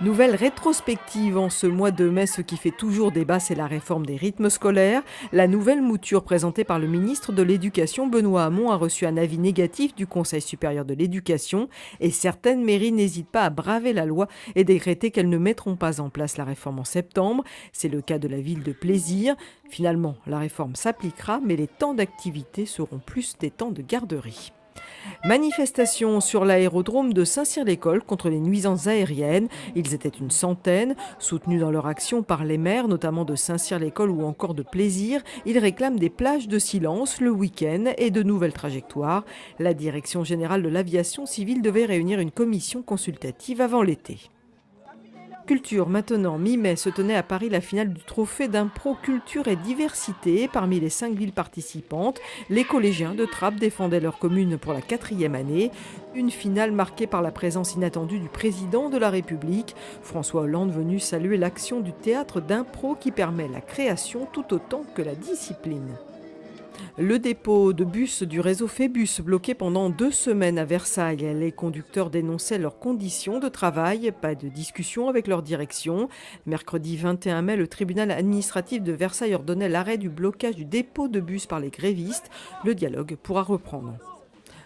Nouvelle rétrospective en ce mois de mai, ce qui fait toujours débat, c'est la réforme des rythmes scolaires. La nouvelle mouture présentée par le ministre de l'Éducation, Benoît Hamon, a reçu un avis négatif du Conseil supérieur de l'éducation et certaines mairies n'hésitent pas à braver la loi et décréter qu'elles ne mettront pas en place la réforme en septembre. C'est le cas de la ville de Plaisir. Finalement, la réforme s'appliquera, mais les temps d'activité seront plus des temps de garderie. Manifestation sur l'aérodrome de Saint-Cyr-l'École contre les nuisances aériennes. Ils étaient une centaine, soutenus dans leur action par les maires, notamment de Saint-Cyr-l'École ou encore de Plaisir. Ils réclament des plages de silence le week-end et de nouvelles trajectoires. La Direction générale de l'aviation civile devait réunir une commission consultative avant l'été. Culture, maintenant, mi-mai, se tenait à Paris la finale du trophée d'impro culture et diversité. Parmi les 5 villes participantes, les collégiens de Trappes défendaient leur commune pour la 4e année. Une finale marquée par la présence inattendue du président de la République, François Hollande, venu saluer l'action du théâtre d'impro qui permet la création tout autant que la discipline. Le dépôt de bus du réseau Phébus bloqué pendant 2 semaines à Versailles. Les conducteurs dénonçaient leurs conditions de travail, pas de discussion avec leur direction. Mercredi 21 mai, le tribunal administratif de Versailles ordonnait l'arrêt du blocage du dépôt de bus par les grévistes. Le dialogue pourra reprendre.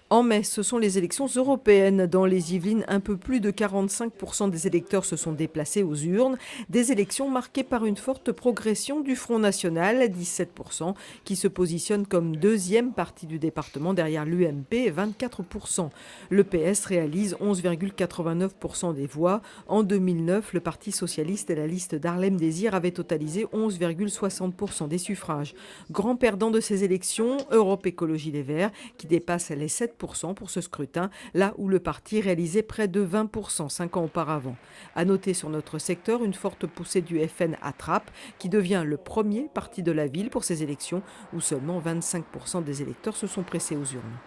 En mai, ce sont les élections européennes. Dans les Yvelines, un peu plus de 45% des électeurs se sont déplacés aux urnes. Des élections marquées par une forte progression du Front National, 17%, qui se positionne comme deuxième parti du département derrière l'UMP, 24%. Le PS réalise 11,89% des voix. En 2009, le Parti socialiste et la liste d'Harlem Désir avaient totalisé 11,60% des suffrages. Grand perdant de ces élections, Europe Écologie Les Verts, qui dépasse les 7% pour ce scrutin, là où le parti réalisait près de 20% 5 ans auparavant. À noter sur notre secteur une forte poussée du FN à Trappes, qui devient le premier parti de la ville pour ces élections, où seulement 25% des électeurs se sont pressés aux urnes.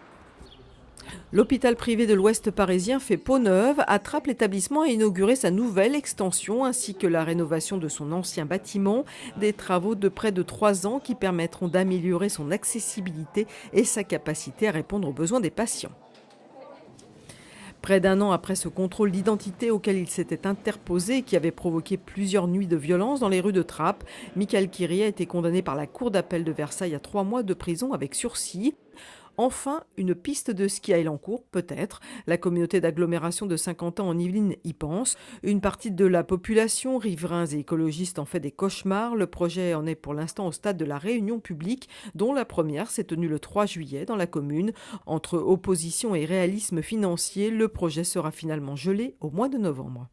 L'hôpital privé de l'Ouest parisien fait peau neuve. À Trappes, l'établissement a inauguré sa nouvelle extension ainsi que la rénovation de son ancien bâtiment. Des travaux de près de 3 ans qui permettront d'améliorer son accessibilité et sa capacité à répondre aux besoins des patients. Près d'1 an après ce contrôle d'identité auquel il s'était interposé et qui avait provoqué plusieurs nuits de violence dans les rues de Trappes, Michael Kiri a été condamné par la cour d'appel de Versailles à 3 mois de prison avec sursis. Enfin, une piste de ski à Elancourt, peut-être. La communauté d'agglomération de Saint-Quentin en Yvelines y pense. Une partie de la population, riverains et écologistes, en fait des cauchemars. Le projet en est pour l'instant au stade de la réunion publique, dont la première s'est tenue le 3 juillet dans la commune. Entre opposition et réalisme financier, le projet sera finalement gelé au mois de novembre.